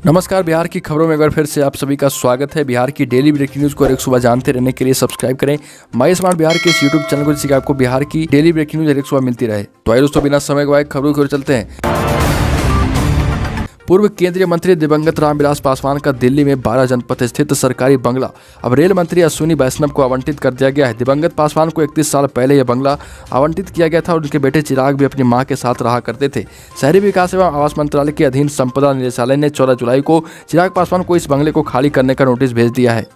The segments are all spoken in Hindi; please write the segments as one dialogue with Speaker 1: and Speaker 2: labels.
Speaker 1: नमस्कार। बिहार की खबरों में एक बार फिर से आप सभी का स्वागत है। बिहार की डेली ब्रेकिंग न्यूज़ को हर एक सुबह जानते रहने के लिए सब्सक्राइब करें माई स्मार्ट बिहार के इस यूट्यूब चैनल को, जिससे कि आपको बिहार की डेली ब्रेकिंग न्यूज़ हर एक सुबह मिलती रहे। तो आइए दोस्तों, बिना समय गवाए खबरों की ओर चलते हैं। पूर्व केंद्रीय मंत्री दिवंगत रामविलास पासवान का दिल्ली में 12 जनपथ स्थित सरकारी बंगला अब रेल मंत्री अश्विनी वैष्णव को आवंटित कर दिया गया है। दिवंगत पासवान को 31 साल पहले यह बंगला आवंटित किया गया था और उनके बेटे चिराग भी अपनी मां के साथ रहा करते थे। शहरी विकास एवं आवास मंत्रालय के अधीन संपदा निदेशालय ने 14 जुलाई को चिराग पासवान को इस बंगले को खाली करने का नोटिस भेज दिया है।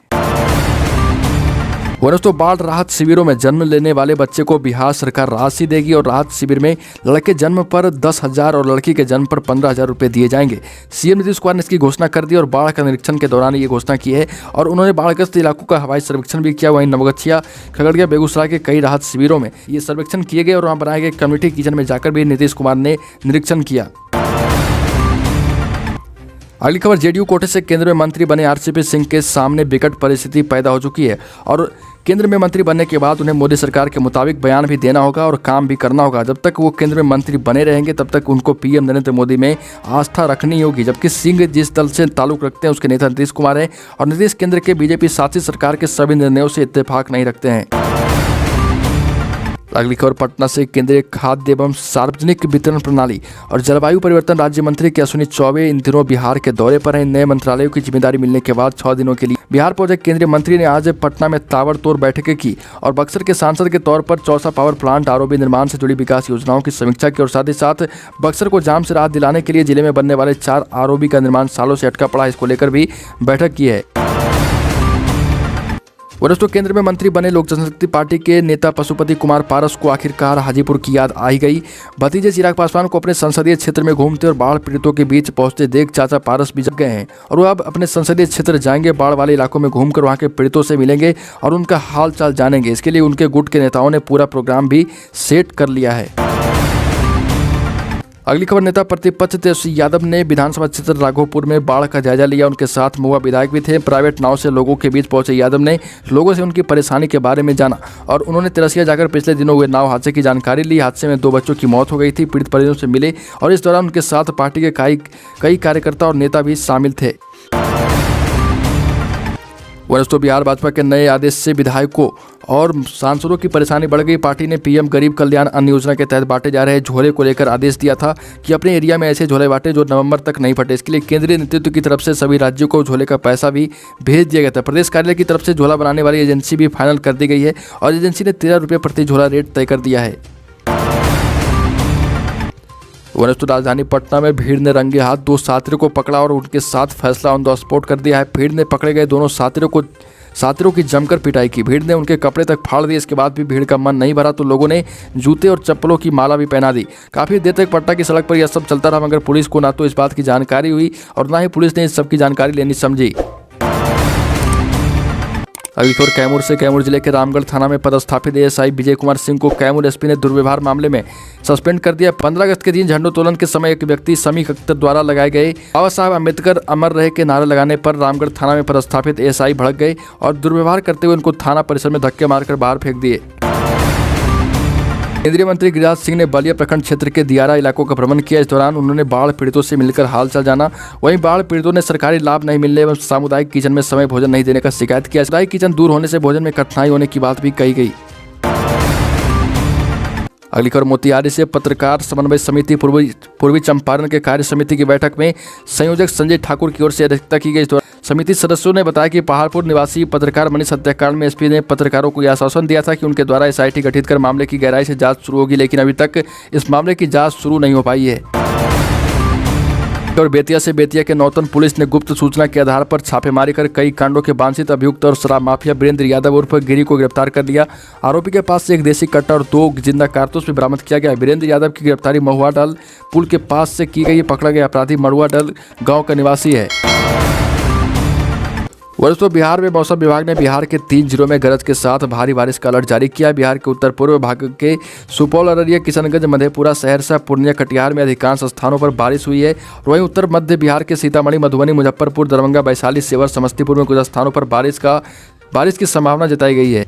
Speaker 1: दोस्तों, बाढ़ राहत शिविरों में जन्म लेने वाले बच्चे को बिहार सरकार राशि देगी और राहत शिविर में लड़के जन्म पर 10,000 और लड़की के जन्म पर 15,000 रुपये दिए जाएंगे। सीएम नीतीश कुमार ने इसकी घोषणा कर दी और बाढ़ का निरीक्षण के दौरान ये घोषणा की है और उन्होंने बाढ़ग्रस्त इलाकों का हवाई सर्वेक्षण भी किया। वहीं नवगछिया, खगड़िया, बेगूसराय के कई राहत शिविरों में ये सर्वेक्षण किए गए और वहाँ बनाए गए कम्युनिटी किचन में जाकर भी नीतीश कुमार ने निरीक्षण किया। अगली खबर, जेडीयू कोटे से केंद्र में मंत्री बने आरसीपी सिंह के सामने विकट परिस्थिति पैदा हो चुकी है और केंद्र में मंत्री बनने के बाद उन्हें मोदी सरकार के मुताबिक बयान भी देना होगा और काम भी करना होगा। जब तक वो केंद्र में मंत्री बने रहेंगे तब तक उनको पीएम नरेंद्र मोदी में आस्था रखनी होगी। जबकि सिंह जिस दल से ताल्लुक रखते हैं उसके नेता नीतीश कुमार हैं और नीतीश केंद्र के बीजेपी शासित सरकार के सभी निर्णयों से इत्तेफाक नहीं रखते हैं। अगली खबर, पटना से केंद्रीय खाद्य एवं सार्वजनिक वितरण प्रणाली और जलवायु परिवर्तन राज्य मंत्री के अश्विनी चौबे इन दिनों बिहार के दौरे पर हैं। नए मंत्रालयों की जिम्मेदारी मिलने के बाद 6 दिनों के लिए बिहार पहुंचे केंद्रीय मंत्री ने आज पटना में ताबड़तोड़ बैठकें की और बक्सर के सांसद के तौर पर चौसा पावर प्लांट आरओबी निर्माण से जुड़ी विकास योजनाओं की समीक्षा की और साथ ही साथ बक्सर को जाम से राहत दिलाने के लिए जिले में बनने वाले 4 आरओबी का निर्माण सालों से अटका पड़ा है, इसको लेकर भी बैठक की है। दोस्तों, केंद्र में मंत्री बने लोक जनशक्ति पार्टी के नेता पशुपति कुमार पारस को आखिरकार हाजीपुर की याद आ ही गई। भतीजे चिराग पासवान को अपने संसदीय क्षेत्र में घूमते और बाढ़ पीड़ितों के बीच पहुंचते देख चाचा पारस भी जग गए हैं और वो अब अपने संसदीय क्षेत्र जाएंगे। बाढ़ वाले इलाकों में घूमकर वहां के पीड़ितों से मिलेंगे और उनका हाल चाल जानेंगे। इसके लिए उनके गुट के नेताओं ने पूरा प्रोग्राम भी सेट कर लिया है। अगली खबर, नेता प्रतिपक्ष तेजस्वी यादव ने विधानसभा क्षेत्र राघोपुर में बाढ़ का जायजा लिया। उनके साथ महुआ विधायक भी थे। प्राइवेट नाव से लोगों के बीच पहुंचे यादव ने लोगों से उनकी परेशानी के बारे में जाना और उन्होंने तिरसिया जाकर पिछले दिनों हुए नाव हादसे की जानकारी ली। हादसे में 2 बच्चों की मौत हो गई थी। पीड़ित परिजनों से मिले और इस दौरान उनके साथ पार्टी के कई कार्यकर्ता और नेता भी शामिल थे। दोस्तों, बिहार भाजपा के नए आदेश से विधायकों और सांसदों की परेशानी बढ़ गई। पार्टी ने पीएम गरीब कल्याण अन्न योजना के तहत बांटे जा रहे झोले को लेकर आदेश दिया था कि अपने एरिया में ऐसे झोले बांटे जो नवंबर तक नहीं फटे। इसके लिए केंद्रीय नेतृत्व की तरफ से सभी राज्यों को झोले का पैसा भी भेज दिया गया था। प्रदेश कार्यालय की तरफ से झोला बनाने वाली एजेंसी भी फाइनल कर दी गई है और एजेंसी ने 13 रुपये प्रति झोला रेट तय कर दिया है। दोस्तों, राजधानी पटना में भीड़ ने रंगे हाथ 2 साथियों को पकड़ा और उनके साथ फैसला ऑन द स्पॉट कर दिया है। भीड़ ने पकड़े गए दोनों साथियों की जमकर पिटाई की। भीड़ ने उनके कपड़े तक फाड़ दिए। इसके बाद भी भीड़ का मन नहीं भरा तो लोगों ने जूते और चप्पलों की माला भी पहना दी। काफी देर तक पटना की सड़क पर यह सब चलता रहा, मगर पुलिस को ना तो इस बात की जानकारी हुई और ना ही पुलिस ने इस सब की जानकारी लेनी समझी। अगली खबर, कैमूर से कैमूर जिले के रामगढ़ थाना में पदस्थापित एएसआई विजय कुमार सिंह को कैमूर एसपी ने दुर्व्यवहार मामले में सस्पेंड कर दिया। 15 अगस्त के दिन झंडोत्तोलन के समय एक व्यक्ति समीक अख्तर द्वारा लगाए गए बाबा साहब अम्बेडकर अमर रहे के नारे लगाने पर रामगढ़ थाना में पदस्थापित एएसआई भड़क गए और दुर्व्यवहार करते हुए उनको थाना परिसर में धक्के मारकर बाहर फेंक दिए। केंद्रीय मंत्री गिरिराज सिंह ने बलिया प्रखंड क्षेत्र के दियारा इलाकों का भ्रमण किया। इस दौरान उन्होंने बाढ़ पीड़ितों से मिलकर हालचाल जाना। वहीं बाढ़ पीड़ितों ने सरकारी लाभ नहीं मिलने एवं सामुदायिक किचन में समय भोजन नहीं देने का शिकायत किया। सामुदायिक किचन दूर होने से भोजन में कठिनाई होने की बात भी कही गई। अगली खबर, मोतिहारी से पत्रकार समन्वय समिति पूर्वी चंपारण के कार्य समिति की बैठक में संयोजक संजय ठाकुर की ओर से अध्यक्षता की गई। समिति सदस्यों ने बताया कि पहाड़पुर निवासी पत्रकार मनीष हत्याकांड में एसपी ने पत्रकारों को यह आश्वासन दिया था कि उनके द्वारा एसआईटी गठित कर मामले की गहराई से जांच शुरू होगी, लेकिन अभी तक इस मामले की जांच शुरू नहीं हो पाई है। और बेतिया के नौतन पुलिस ने गुप्त सूचना के आधार पर छापेमारी कर कई कांडों के वांछित अभियुक्त और शराब माफिया वीरेंद्र यादव उर्फ गिरी को गिरफ्तार कर लिया। आरोपी के पास से एक देसी कट्टा और 2 जिंदा कारतूस भी बरामद किया गया। वीरेंद्र यादव की गिरफ्तारी महुआडाल पुल के पास से की गई। पकड़ा गया अपराधी मड़ुआडाल गाँव का निवासी है। दोस्तों, बिहार में मौसम विभाग ने बिहार के 3 जिलों में गरज के साथ भारी बारिश का अलर्ट जारी किया। बिहार के उत्तर पूर्व भाग के सुपौल, अररिया, किशनगंज, मधेपुरा, सहरसा, पूर्णिया, कटिहार में अधिकांश स्थानों पर बारिश हुई है। वहीं उत्तर मध्य बिहार के सीतामढ़ी, मधुबनी, मुजफ्फरपुर, दरभंगा, वैशाली, सेवर, समस्तीपुर में कुछ स्थानों पर बारिश की संभावना जताई गई है।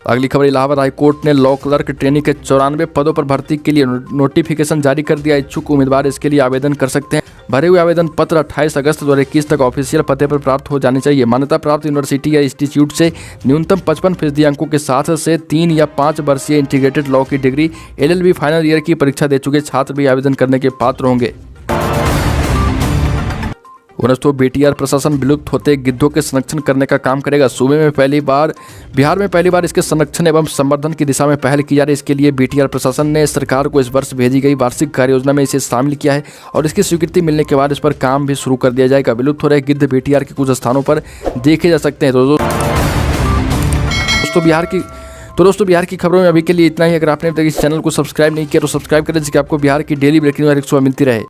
Speaker 1: अगली खबर, इलाहाबाद हाईकोर्ट ने लॉ क्लर्क ट्रेनिंग के 94 पदों पर भर्ती के लिए नोटिफिकेशन जारी कर दिया। इच्छुक उम्मीदवार इसके लिए आवेदन कर सकते हैं। भरे हुए आवेदन पत्र 28 अगस्त 2021 तक ऑफिशियल पते पर प्राप्त हो जाने चाहिए। मान्यता प्राप्त यूनिवर्सिटी या इंस्टीट्यूट से न्यूनतम 55% अंकों के साथ से 3 या 5 वर्षीय इंटीग्रेटेड लॉ की डिग्री LLB फाइनल ईयर की परीक्षा दे चुके छात्र भी आवेदन करने के पात्र होंगे। दोस्तों, BTR प्रशासन विलुप्त होते गिद्धों के संरक्षण करने का काम करेगा। बिहार में पहली बार इसके संरक्षण एवं संवर्धन की दिशा में पहल की जा रही है। इसके लिए BTR प्रशासन ने सरकार को इस वर्ष भेजी गई वार्षिक कार्य योजना में इसे शामिल किया है और इसकी स्वीकृति मिलने के बाद इस पर काम भी शुरू कर दिया जाएगा। विलुप्त हो रहे गिद्ध BTR के कुछ स्थानों पर देखे जा सकते हैं। दोस्तों, बिहार की खबरों में अभी के लिए इतना ही। अगर आपने अभी तक इस चैनल को सब्सक्राइब नहीं किया तो सब्सक्राइब करें, जिससे आपको बिहार की डेली ब्रेकिंग और एक सुबह मिलती रहे।